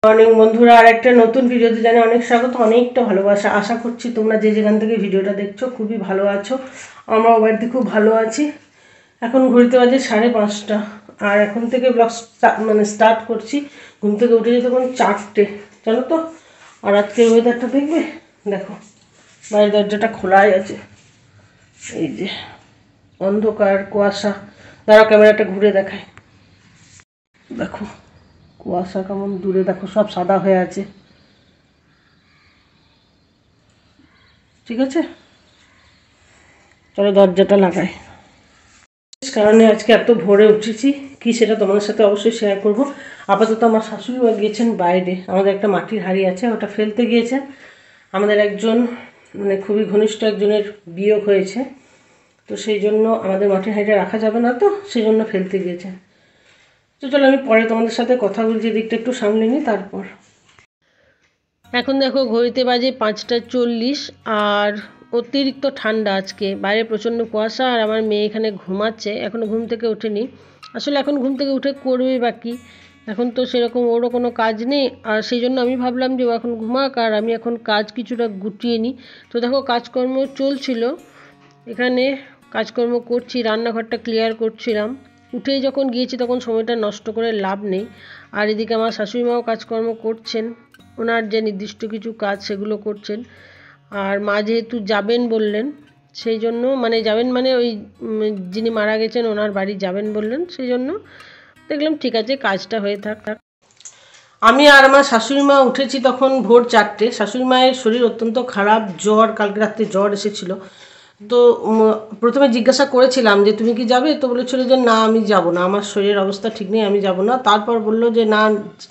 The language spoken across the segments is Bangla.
মর্নিং বন্ধুরা, আর একটা নতুন ভিডিওতে জানাই অনেক স্বাগত, অনেকটা ভালোবাসা। আশা করছি তোমরা যে যেখান থেকে ভিডিওটা দেখছো খুবই ভালো আছো। আমরাও বাড়িতে খুব ভালো আছি। এখন ঘুরতে বাজে 5:30, আর এখন থেকে ব্লগ স্টার্ট করছি। ঘুম থেকে উঠে যেতে তখন 4টে, জানো তো। আর আজকের ওয়েদারটা দেখবে, দেখো বাইরের দরজাটা খোলাই আছে, এই যে অন্ধকার কুয়াশা। দাঁড়াও ক্যামেরাটা ঘুরে দেখায়, দেখো কুয়াশা কেমন দূরে, দেখো সব সাদা হয়ে আছে। ঠিক আছে, চলো দরজাটা লাগাই। কারণে আজকে এত ভোরে উঠেছি কি সেটা তোমাদের সাথে অবশ্যই শেয়ার করব। আপাতত আমার শাশুড়ি মা গিয়েছেন বাইরে, আমাদের একটা মাটির হাঁড়ি আছে, ওটা ফেলতে গিয়েছেন। আমাদের একজন খুবই ঘনিষ্ঠ একজনের বিয়োগ হয়েছে, তো সেই জন্য আমাদের মাটির হাঁড়িটা রাখা যাবে না, তো সেই জন্য ফেলতে গিয়েছেন। তো চলো আমি পরে তোমাদের সাথে কথা বলছি, দিকটা একটু সামলে নিই তারপর। এখন দেখো ঘড়িতে বাজে 5:40, আর অতিরিক্ত ঠান্ডা আজকে, বাইরে প্রচণ্ড কুয়াশা। আর আমার মেয়ে এখানে ঘুমাচ্ছে, এখনও ঘুম থেকে ওঠেনি। আসলে এখন ঘুম থেকে উঠে করবে বাকি, এখন তো সেরকম ওরও কোনো কাজ নেই। আর সেই জন্য আমি ভাবলাম যে ও এখন ঘুমাক, আর আমি এখন কাজ কিছুটা গুটিয়ে নিই। তো দেখো কাজকর্ম চলছিল, এখানে কাজকর্ম করছি, রান্নাঘরটা ক্লিয়ার করছিলাম। উঠেই যখন গিয়েছি তখন সময়টা নষ্ট করে লাভ নেই। আর এদিকে আমার শাশুড়িমাও কাজকর্ম করছেন, ওনার যে নির্দিষ্ট কিছু কাজ সেগুলো করছেন। আর মা যেহেতু যাবেন বললেন, সেই জন্য যাবেন ওই যিনি মারা গেছেন ওনার বাড়ি যাবেন বললেন, সেই জন্য দেখলাম ঠিক আছে কাজটা হয়ে থাক। আমি আর আমার শাশুড়িমা উঠেছি তখন ভোর 4টে। শাশুড়ি মায়ের শরীর অত্যন্ত খারাপ, জ্বর, কালকে রাত্রে জ্বর এসেছিলো। তো প্রথমে জিজ্ঞাসা করেছিলাম যে তুমি কি যাবে, তো বলেছিল যে না আমি যাব না, আমার শরীরের অবস্থা ঠিক নেই, আমি যাব না। তারপর বলল যে না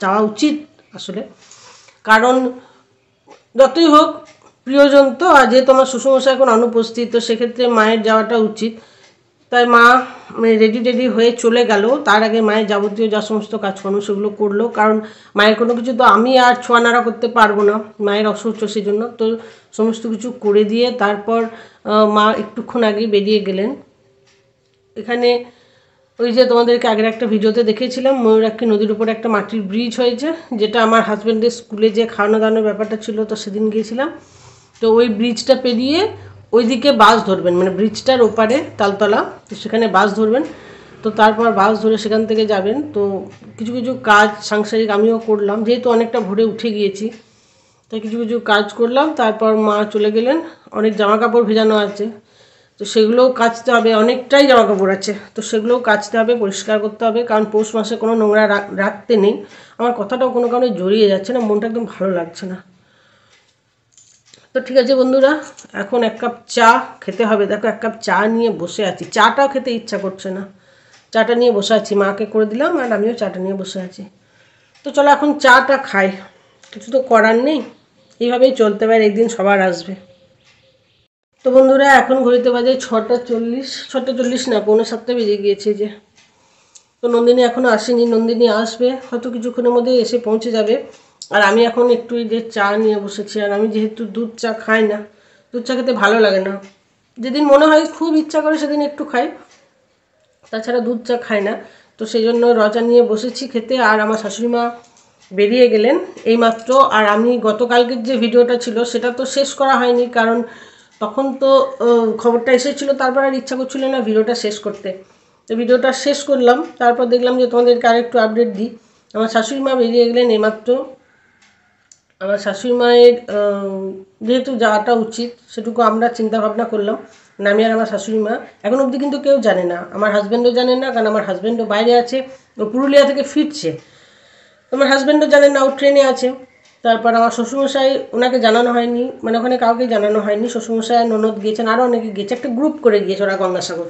যাওয়া উচিত আসলে, কারণ যতই হোক প্রিয়জন তো। আর যেহেতু আমার শ্বশুরমশাই এখন অনুপস্থিত, তো সেক্ষেত্রে মায়ের যাওয়াটা উচিত। তাই মা রেডি হয়ে চলে গেল। তার আগে মায়ের যাবতীয় যা সমস্ত কাজকর্ম সেগুলো করলো, কারণ মায়ের কোনো কিছু তো আমি আর ছোঁয়া নাড়া করতে পারবো না, মায়ের অসুস্থ সেই জন্য। তো সমস্ত কিছু করে দিয়ে তারপর মা একটুক্ষণ আগে বেরিয়ে গেলেন। এখানে ওই যে তোমাদেরকে আগের একটা ভিডিওতে দেখেছিলাম, ময়ূরাক্ষী নদীর উপরে একটা মাটির ব্রিজ হয়েছে, যেটা আমার হাজব্যান্ডের স্কুলে যে খাওয়ানো দাওয়ানোর ব্যাপারটা ছিল, তো সেদিন গিয়েছিলাম। তো ওই ব্রিজটা পেরিয়ে ওইদিকে বাস ধরবেন, ব্রিজটার ওপারে তালতলা, তো সেখানে বাস ধরবেন। তো তারপর বাস ধরে সেখান থেকে যাবেন। তো কিছু কিছু কাজ সাংসারিক আমিও করলাম, যেহেতু অনেকটা ভোরে উঠে গিয়েছি, তাই কিছু কিছু কাজ করলাম। তারপর মা চলে গেলেন, অনেক জামা কাপড় ভেজানো আছে, তো সেগুলোও কাচতে হবে, অনেকটাই জামা কাপড় আছে, তো সেগুলোও কাচতে হবে, পরিষ্কার করতে হবে, কারণ পৌষ মাসে কোনো নোংরা রাখতে নেই। আমার কথাটাও কোনো কারণে জড়িয়ে যাচ্ছে না, মনটা একদম ভালো লাগছে না। তো ঠিক আছে বন্ধুরা, এখন 1 কাপ চা খেতে হবে। দেখো 1 কাপ চা নিয়ে বসে আছি, চাটাও খেতে ইচ্ছা করছে না, চাটা নিয়ে বসে আছি, মাকে করে দিলাম আর আমিও চাটা নিয়ে বসে আছি। তো চলো এখন চাটা খাই, কিছু তো করার নেই, এইভাবেই চলতে পারে, একদিন সবার আসবে। তো বন্ধুরা এখন ঘড়িতে বাজে 6:40, 6:40 না 6:45 বেজে গিয়েছে যে। তো নন্দিনী এখনও আসেনি, নন্দিনী আসবে হয়তো কিছুক্ষণের মধ্যে, এসে পৌঁছে যাবে। আর আমি এখন একটু এই যে চা নিয়ে বসেছি, আর আমি যেহেতু দুধ চা খাই না, দুধ চা খেতে ভালো লাগে না, যেদিন মনে হয় খুব ইচ্ছা করে সেদিন একটু খাই, তাছাড়া দুধ চা খাই না। তো সেই জন্য রচা নিয়ে বসেছি খেতে। আর আমার শাশুড়ি মা বেরিয়ে গেলেন এইমাত্র। আর আমি গতকালকের যে ভিডিওটা ছিল সেটা তো শেষ করা হয়নি, কারণ তখন তো খবরটা এসেছিলো, তারপর আর ইচ্ছা করছিল না ভিডিওটা শেষ করতে। তো ভিডিওটা শেষ করলাম, তারপর দেখলাম যে তোমাদেরকে আরেকটু আপডেট দিই। আমার শাশুড়ি মা বেরিয়ে গেলেন এইমাত্র। আমার শাশুড়ি মায়ের যেহেতু যাওয়াটা উচিত সেটুকু আমরা চিন্তা ভাবনা করলাম, আমি আর আমার শাশুড়ি মা। এখন অবধি কিন্তু কেউ জানে না, আমার হাজব্যান্ডও জানে না, কারণ আমার হাজব্যান্ডও বাইরে আছে, ও পুরুলিয়া থেকে ফিরছে। আমার হাজব্যান্ডও জানেন না, ও ট্রেনে আছে। তারপর আমার শ্বশুরমশাই, ওনাকে জানানো হয়নি, ওখানে কাউকে জানানো হয়নি। শ্বশুরমশাই আর ননদ গিয়েছেন, আরও অনেকে গিয়েছে, একটা গ্রুপ করে গিয়েছে ওরা গঙ্গাসাগর।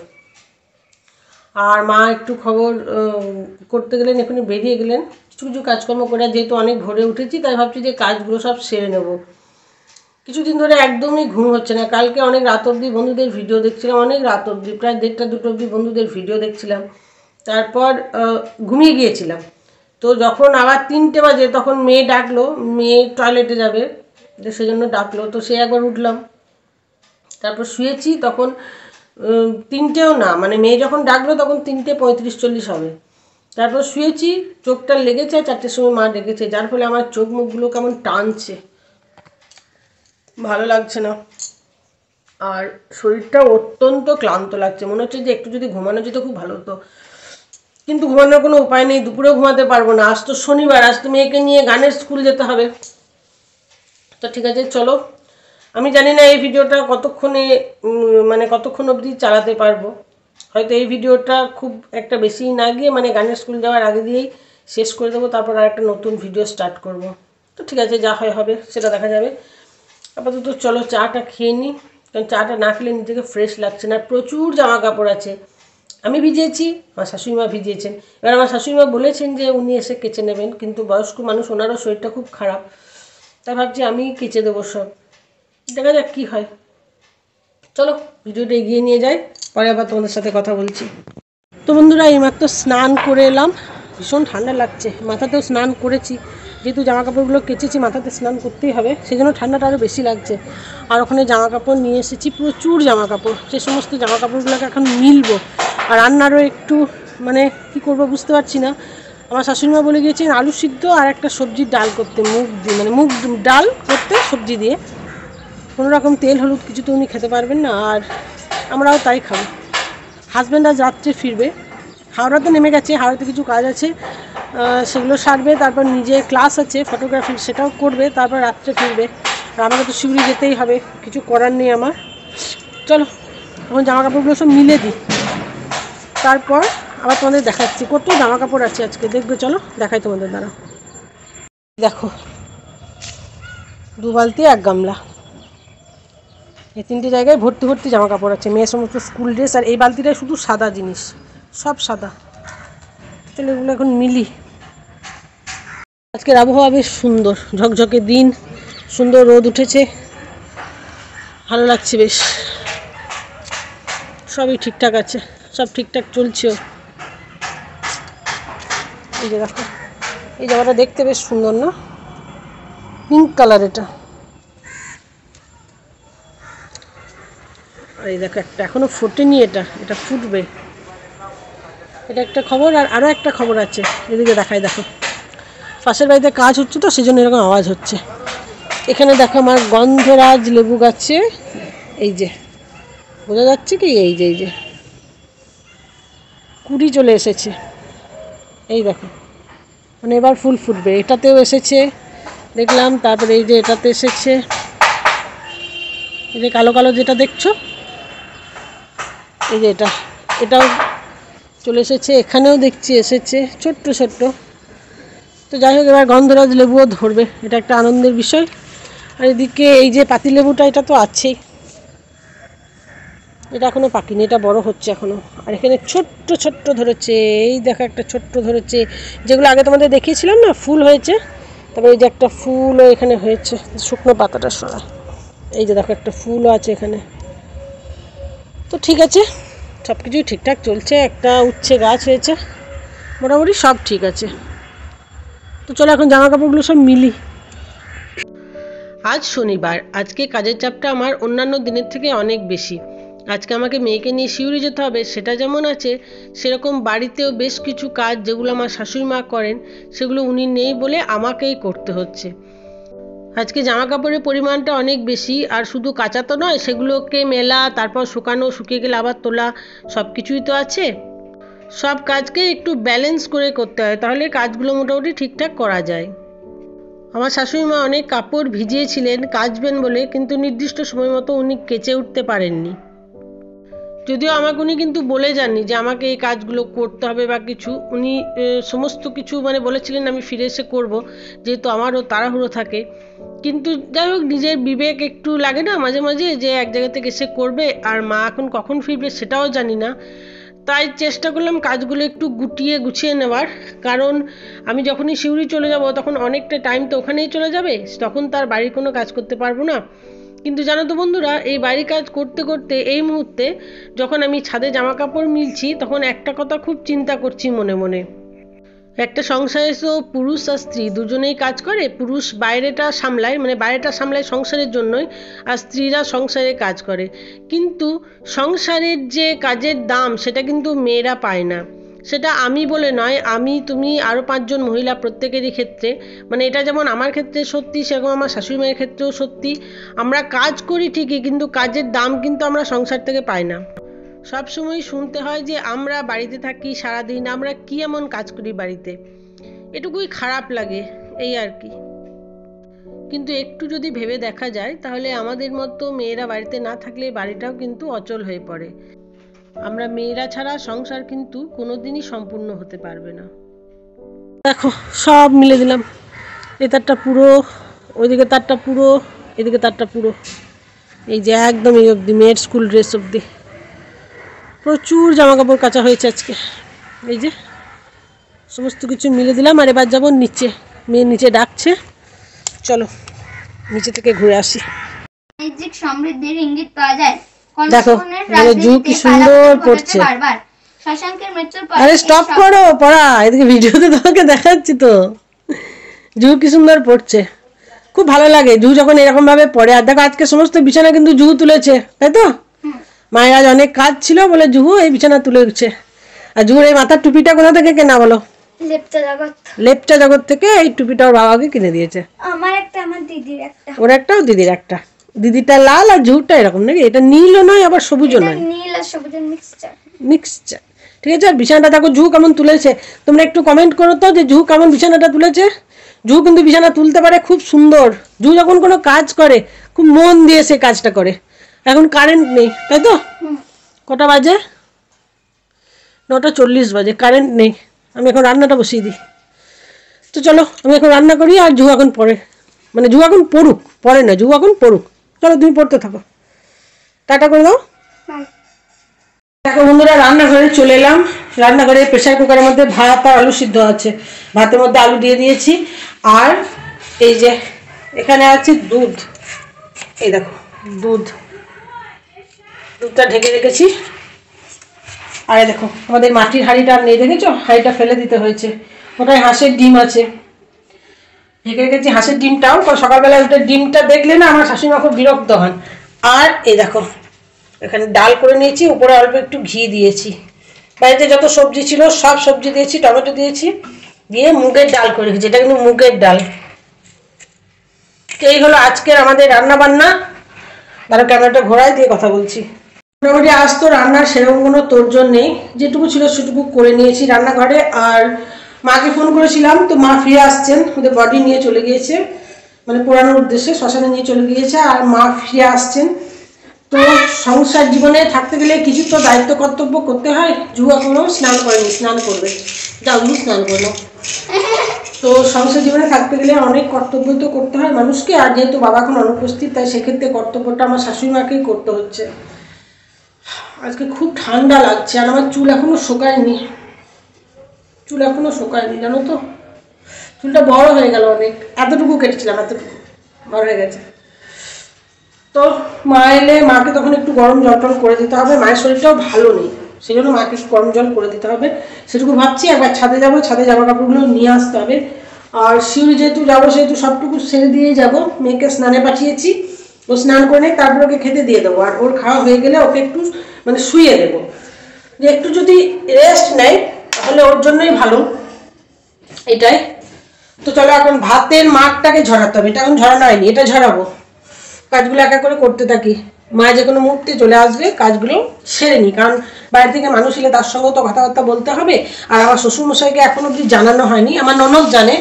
আর মা একটু খবর করতে গেলেন, এখনই বেরিয়ে গেলেন কিছু কিছু কাজকর্ম করে। যেহেতু অনেক ভোরে উঠেছি তাই ভাবছি যে কাজগুলো সব সেরে নেব। কিছুদিন ধরে একদমই ঘুম হচ্ছে না, কালকে অনেক রাত অবধি বন্ধুদের ভিডিও দেখছিলাম, অনেক রাত অবধি, প্রায় 1:30 2 অবধি বন্ধুদের ভিডিও দেখছিলাম। তারপর ঘুমিয়ে গিয়েছিলাম। তো যখন আবার 3টে বাজে তখন মেয়ে ডাকলো, মেয়ে টয়লেটে যাবে, সেজন্য ডাকলো, তো সে একবার উঠলাম, তারপর শুয়েছি। তখন 3টেও না, মেয়ে যখন ডাকলো তখন 3:35 40 হবে। তারপর শুয়েছি, চোখটা লেগেছে, 4টের সময় মা ডেকেছে, যার ফলে আমার চোখ মুখগুলো কেমন টানছে, ভালো লাগছে না। আর শরীরটা অত্যন্ত ক্লান্ত লাগছে, মনে হচ্ছে যে একটু যদি ঘুমানো যেত খুব ভালো হতো, কিন্তু ঘুমানোর কোনো উপায় নেই, দুপুরেও ঘুমাতে পারবো না। আজ তো শনিবার, আজ তো মেয়েকে নিয়ে গানের স্কুল যেতে হবে। তো ঠিক আছে, চলো। আমি জানি না এই ভিডিওটা কতক্ষণে মানে কতক্ষণ অবধি চালাতে পারবো। হয়তো এই ভিডিওটা খুব একটা বেশি না গিয়ে মানে গানের স্কুল যাওয়ার আগে দিয়েই শেষ করে দেবো, তারপর আর একটা নতুন ভিডিও স্টার্ট করব। তো ঠিক আছে, যা হয় হবে, সেটা দেখা যাবে। আপাতত চলো চাটা খেয়ে নিই, কারণ চাটা না খেলে নিজেকে ফ্রেশ লাগছে না। প্রচুর জামা কাপড় আছে, আমি ভিজিয়েছি, আমার শাশুড়িমা ভিজিয়েছেন। এবার আমার শাশুড়িমা বলেছেন যে উনি এসে কেচে নেবেন, কিন্তু বয়স্ক মানুষ, ওনারও শরীরটা খুব খারাপ, তাই ভাবছি আমি কেচে দেবো সব। দেখা যাক কী হয়। চলো ভিডিওটা এগিয়ে নিয়ে যাই, পরে আবার তোমাদের সাথে কথা বলছি। তো বন্ধুরা, এইমাত্র স্নান করে এলাম, ভীষণ ঠান্ডা লাগছে, মাথাতেও স্নান করেছি, যেহেতু জামা কাপড়গুলো কেচেছি মাথাতে স্নান করতেই হবে, সেই জন্য ঠান্ডাটা আরও বেশি লাগছে। আর ওখানে জামা কাপড় নিয়ে এসেছি, প্রচুর জামা কাপড়, সেই সমস্ত জামা কাপড়গুলোকে এখন মিলবো। আর রান্নারও একটু মানে কী করবো বুঝতে পারছি না। আমার শাশুড়িমা বলে গিয়েছেন আলু সিদ্ধ আর একটা সবজির ডাল করতে, মুগ দিয়ে, মানে মুগ ডাল করতে সবজি দিয়ে, কোনো রকম তেল হলুদ কিছু তো উনি খেতে পারবেন না, আর আমরাও তাই খাবো। হাজব্যান্ড আজ রাত্রে ফিরবে, হাওড়াতে নেমে গেছে, হাওড়াতে কিছু কাজ আছে, সেগুলো সারবে, তারপর নিজে ক্লাস আছে ফটোগ্রাফি, সেটাও করবে, তারপর রাত্রে ফিরবে। আর আমাকে তো শিউরি যেতেই হবে, কিছু করার নেই আমার। চলো এখন জামা কাপড়গুলো সব মিলে দিই, তারপর আবার তোমাদের দেখাচ্ছি। কত জামা কাপড় আছে আজকে দেখবে, চলো দেখাই তোমাদের দ্বারা। দেখো 2 বালতি 1 গামলা, এই 3টে জায়গায় ভর্তি ভর্তি জামা কাপড় আছে, মেয়ের সমস্ত স্কুল ড্রেস। আর এই বালতিটাই শুধু সাদা জিনিস, সব সাদা। চলো এগুলো এখন মিলি। আজকের আবহাওয়া বেশ সুন্দর, ঝকঝকে দিন, সুন্দর রোদ উঠেছে, ভালো লাগছে বেশ। সবই ঠিকঠাক আছে, সব ঠিকঠাক চলছেও। এই যে দেখো, এই জামাটা দেখতে বেশ সুন্দর না, পিঙ্ক কালার এটা। আর এই দেখো একটা এখনো ফোটেনি, এটা ফুটবে। এটা একটা খবর, আর আরও একটা খবর আছে, এদিকে দেখাই। দেখো পাশের বাড়িতে কাজ হচ্ছে তো, সেই জন্য এরকম আওয়াজ হচ্ছে। এখানে দেখো আমার গন্ধরাজ লেবু গাছে, এই যে বোঝা যাচ্ছে কি, এই যে কুড়ি চলে এসেছে, এই দেখো, মানে এবার ফুল ফুটবে। এটাতেও এসেছে দেখলাম, তারপরে এই যে এটাতে এসেছে, এই যে কালো কালো যেটা দেখছো, এই যে এটাও চলে এসেছে, এখানেও দেখছি এসেছে ছোট্ট ছোট্ট। তো যাই হোক, এবার গন্ধরাজ লেবুও ধরবে, এটা একটা আনন্দের বিষয়। আর এদিকে এই যে পাতি লেবুটা, এটা তো আছেই, এটা এখনও পাকিনি, এটা বড় হচ্ছে এখনও। আর এখানে ছোট্ট ছোট্ট ধরেছে, এই দেখো একটা ছোট্ট ধরেছে, যেগুলো আগে তোমাদের দেখিয়েছিলাম না, ফুল হয়েছে। তবে এই যে একটা ফুলও এখানে হয়েছে, শুকনো পাতাটার সরা, এই যে দেখো একটা ফুলও আছে এখানে। তো ঠিক আছে, সব কিছুই ঠিকঠাক চলছে, একটা উচ্ছে গাছ হয়েছে, মোটামুটি সব ঠিক আছে। তো চলো এখন জামা কাপড়গুলো সব মিলি। আজ শনিবার, আজকে কাজের চাপটা আমার অন্যান্য দিনের থেকে অনেক বেশি। আজকে আমাকে মেয়েকে নিয়ে শিউরি যেতে হবে, সেটা যেমন আছে, সেরকম বাড়িতেও বেশ কিছু কাজ যেগুলো আমার শাশুড়ি মা করেন, সেগুলো উনি নেই বলে আমাকেই করতে হচ্ছে। আজকে জামা কাপড়ের পরিমাণটা অনেক বেশি, আর শুধু কাচা তো নয়, সেগুলোকে মেলা, তারপর শুকানো, শুকিয়ে গেলে আবার তোলা, সব কিছুই তো আছে। সব কাজকে একটু ব্যালেন্স করে করতে হয়, তাহলে কাজগুলো মোটামুটি ঠিকঠাক করা যায়। আমার শাশুড়ি মা অনেক কাপড় ভিজিয়েছিলেন কাচবেন বলে, কিন্তু নির্দিষ্ট সময় মতো উনি কেচে উঠতে পারেননি। যদিও আমাকে উনি কিন্তু বলে যাননি যে আমাকে এই কাজগুলো করতে হবে বা কিছু, উনি সমস্ত কিছু মানে বলেছিলেন আমি ফিরে এসে করবো, যেহেতু আমারও তাড়াহুড়ো থাকে। কিন্তু যাই হোক, নিজের বিবেক একটু লাগে না মাঝে মাঝে, যে এক জায়গা থেকে এসে করবে, আর মা এখন কখন ফিরবে সেটাও জানি না। তাই চেষ্টা করলাম কাজগুলো একটু গুছিয়ে নেওয়ার, কারণ আমি যখনই শিউরি চলে যাব তখন অনেকটা টাইম তো ওখানেই চলে যাবে, তখন তার বাড়ির কোনো কাজ করতে পারবো না। কিন্তু জানো তো বন্ধুরা, এই বাড়ির কাজ করতে করতে এই মুহূর্তে যখন আমি ছাদে জামা কাপড় মিলছি, তখন একটা কথা খুব চিন্তা করছি মনে মনে। একটা সংসারে তো পুরুষ আর স্ত্রী দুজনেই কাজ করে, পুরুষ বাইরেটা সামলায়, মানে বাইরেটা সামলায় সংসারের জন্যই, আর স্ত্রীরা সংসারে কাজ করে। কিন্তু সংসারের যে কাজের দাম, সেটা কিন্তু মেয়েরা পায় না। সেটা আমি বলে নয়, আমি, তুমি, আরও 5 জন মহিলা প্রত্যেকেরই ক্ষেত্রে, মানে এটা যেমন আমার ক্ষেত্রে সত্যি, সেরকম আমার শাশুড়ি মায়ের ক্ষেত্রেও সত্যি। আমরা কাজ করি ঠিকই, কিন্তু কাজের দাম কিন্তু আমরা সংসার থেকে পাই না। সবসময় শুনতে হয় যে আমরা বাড়িতে থাকি সারাদিন, আমরা কি এমন কাজ করি বাড়িতে, এটুকুই খারাপ লাগে, এই আর কি। কিন্তু একটু যদি ভেবে দেখা যায় তাহলে আমাদের মতো মেয়েরা বাড়িতে না থাকলে বাড়িটাও কিন্তু অচল হয়ে পড়ে। আমরা মেয়েরা ছাড়া সংসার কিন্তু কোনোদিনই সম্পূর্ণ হতে পারবে না। দেখো সব মিলে দিলাম, এই তারটা পুরো, ওইদিকে তারটা পুরো, এদিকে তারটা পুরো, এই যে একদম এই অবধি, মেয়ের স্কুল ড্রেস অবধি প্রচুর জামা কাপড় কাচা হয়েছে আজকে। এই যে সমস্ত কিছু মিলে দিলাম। আর এবার যাবো নিচে, মেয়ে নিচে ডাকছে, চলো নিচে থেকে ঘুরে আসি। বাণিজ্যিক সমৃদ্ধির ইঙ্গিত পাওয়া যায়। দেখো মানে জুহু কি সুন্দর পড়ছে। শশাঙ্কের মৃত্যুর পর আরে স্টপ করো পড়া, এদিকে ভিডিওতে তোমাকে দেখাচ্ছি তো। জুহু কি সুন্দর পড়ছে, খুব ভালো লাগে জুহু যখন এরকম ভাবে পড়ে। আর দেখো আজকে সমস্ত বিছানা কিন্তু জুহু তুলেছে, তাই তো? মায়ের আজ অনেক কাজ ছিল বলে জুহু এই বিছানা তুলেছে। আর জুহুর এই মাথার টুপিটা কোথা থেকে কেনা বলো? লেপচা জগৎ থেকে এই টুপিটা ওর বাবাকে কিনে দিয়েছে। আমার একটা, আমার দিদির একটা। ওর একটা, দিদির একটা। দিদিটা লাল আর জুহুরটা এরকম নাকি? এটা নীলও নয় আবার সবুজও নয়, নীল আর সবুজের মিক্সচার। ঠিক আছে। আর বিছানাটা দেখো জুহু কেমন তুলেছে, তোমরা একটু কমেন্ট করো তো যে জুহু কেমন বিছানাটা তুলেছে। জুহু কিন্তু বিছানা তুলতে পারে খুব সুন্দর। জুহু যখন কোনো কাজ করে খুব মন দিয়ে সে কাজটা করে। এখন কারেন্ট নেই, তাই তো? কটা বাজে? 9:40 বাজে, কারেন্ট নেই। আমি এখন রান্নাটা বসিয়ে দিই। তো চলো আমি এখন রান্না করি, আর জুহু এখন পড়ে, মানে জুহু এখন পড়ুক, পড়ে না, জুহু এখন পড়ুক। চলো তুমি পড়তে থাকো, টাটা করে দাও। দেখো বন্ধুরা রান্নাঘরে চলে এলাম। রান্নাঘরে প্রেসার কুকারের মধ্যে ভাত আর আলু সিদ্ধ আছে, ভাতের মধ্যে আলু দিয়ে দিয়েছি। আর এই যে এখানে আছে দুধ, এই দেখো দুধটা ঢেকে রেখেছি। আর দেখো আমাদের মাটির হাঁড়িটা আর নেই, দেখেছো? হাঁড়িটা ফেলে দিতে হয়েছে, ওটায় হাঁসের ডিম আছে, ঢেকে রেখেছি হাঁসের ডিমটাও। সকালবেলা উঠে ডিমটা দেখলে না আমার শাশুড়িমা খুব বিরক্ত হন। আর এই দেখো এখানে ডাল করে নিয়েছি, উপরে অল্প একটু ঘি দিয়েছি। বাড়িতে যত সবজি ছিল সব সবজি দিয়েছি, টমেটো দিয়েছি, দিয়ে মুগের ডাল করে রেখেছি। এটা কিন্তু মুগের ডাল। এই হলো আজকের আমাদের রান্না বান্না। তারা ক্যামেরাটা ঘোরায় দিয়ে কথা বলছি। মোটামুটি আজ তো রান্নার সেরকম কোনো তোড়জোড় নেই, যেটুকু ছিল সেটুকু করে নিয়েছি রান্নাঘরে। আর মাকে ফোন করেছিলাম, তো মা ফিরে আসছেন, ওদের বডি নিয়ে চলে গিয়েছে, মানে পোড়ানোর উদ্দেশ্যে শ্মশানে নিয়ে চলে গিয়েছে। আর মা ফিরে আসছেন। তো সংসার জীবনে থাকতে গেলে কিছু তো দায়িত্ব কর্তব্য করতে হয়। জুহু এখনো স্নান করেনি, স্নান করবে, যাও জুহু স্নান করলো। তো সংসার জীবনে থাকতে গেলে অনেক কর্তব্য তো করতে হয় মানুষকে। আর যেহেতু বাবা এখন অনুপস্থিত, তাই সেক্ষেত্রে কর্তব্যটা আমার শাশুড়ি মাকেই করতে হচ্ছে। আজকে খুব ঠান্ডা লাগছে, আর আমার চুল এখনো শোকায়নি, জানো তো? চুলটা বড় হয়ে গেল অনেক, এতটুকু কেটেছিলাম, এতটুকু বড় হয়ে গেছে। তো মা এলে মাকে তখন একটু গরম জল টল করে দিতে হবে, মায়ের শরীরটাও ভালো নেই, সেই জন্য মাকে একটু গরম জল করে দিতে হবে, সেটুকু ভাবছি। একবার ছাদে যাবো, ছাদে জামা কাপড়গুলো নিয়ে আসতে হবে। আর শিউরি যেহেতু যাবো সেহেতু সবটুকু সেরে দিয়ে যাবো। মেয়েকে স্নানে পাঠিয়েছি, ও স্নান করে নেই, তারপর ওকে খেতে দিয়ে দেবো। আর ওর খাওয়া হয়ে গেলে ওকে একটু মানে শুইয়ে দেবো, যে একটু যদি রেস্ট নেয় তাহলে ওর জন্যই ভালো, এটাই। তো চলো এখন ভাতের মাঠটাকে ঝরাতে হবে, এটা এখন ঝরানো হয়নি, এটা ঝরাবো। কাজগুলো একা করে করতে থাকি, মা যে কোনো মুহূর্তে চলে আসবে, কাজগুলো সেরে নিই। কারণ বাইরে থেকে মানুষ এলে তার সঙ্গেও তো কথাবার্তা বলতে হবে। আর আমার শ্বশুরমশাইকে এখন অবধি জানানো হয়নি, আমার ননদ জানে,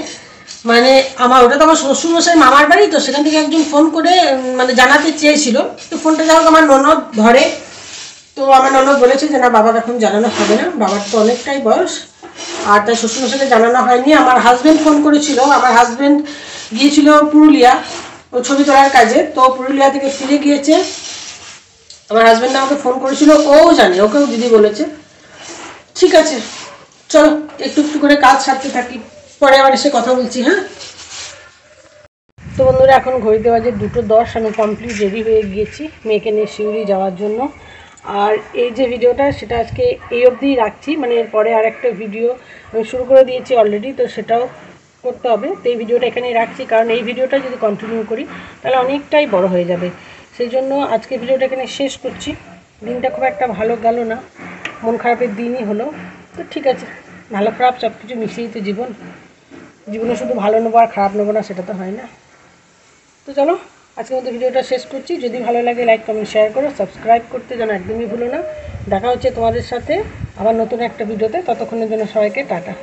মানে আমার ওটা তো আমার শ্বশুরমশাই মামার বাড়ি, তো সেখান থেকে একজন ফোন করে মানে জানাতে চেয়েছিল, তো ফোনটা যাই হোক আমার ননদ ধরে। তো আমার ননদ বলেছে যে না বাবার এখন জানানো হবে না, বাবার তো অনেকটাই বয়স, আর তাই শ্বশুরমশাইকে জানানো হয়নি। আমার হাজব্যান্ড ফোন করেছিল, আমার হাজব্যান্ড গিয়েছিল পুরুলিয়া ও ছবি তোলার কাজে, তো পুরুলিয়া থেকে ফিরে গিয়েছে। আমার হাজব্যান্ড আমাকে ফোন করেছিল, ও জানে, ওকেও দিদি বলেছে। ঠিক আছে চলো একটু একটু করে কাজ সারতে থাকি, পরে আবার এসে কথা বলছি। হ্যাঁ তো বন্ধুরা এখন ঘড়িতে বাজে 2:10, আমি কমপ্লিট রেডি হয়ে গিয়েছি মেয়েকে নিয়ে শিউরি যাওয়ার জন্য। আর এই যে ভিডিওটা সেটা আজকে এই অবধিই রাখছি, মানে এরপরে আর একটা ভিডিও আমি শুরু করে দিয়েছি অলরেডি, তো সেটাও করতে হবে। তো এই ভিডিওটা এখানেই রাখছি, কারণ এই ভিডিওটা যদি কন্টিনিউ করি তাহলে অনেকটাই বড় হয়ে যাবে, সেই জন্য আজকে ভিডিওটা এখানে শেষ করছি। দিনটা খুব একটা ভালো গেল না, মন খারাপের দিনই হলো। তো ঠিক আছে, ভালো খারাপ সব কিছু মিশিয়েই তো জীবনে শুধু ভালো নেবো আর খারাপ নেবো না, সেটা তো হয় না। তো চলো আজকের মতো ভিডিওটা শেষ করছি। যদি ভালো লাগে লাইক কমেন্ট শেয়ার করো, সাবস্ক্রাইব করতে যেন একদমই ভুলো না। দেখা হচ্ছে তোমাদের সাথে আবার নতুন একটা ভিডিওতে, ততক্ষণের জন্য সবাইকে টাটা।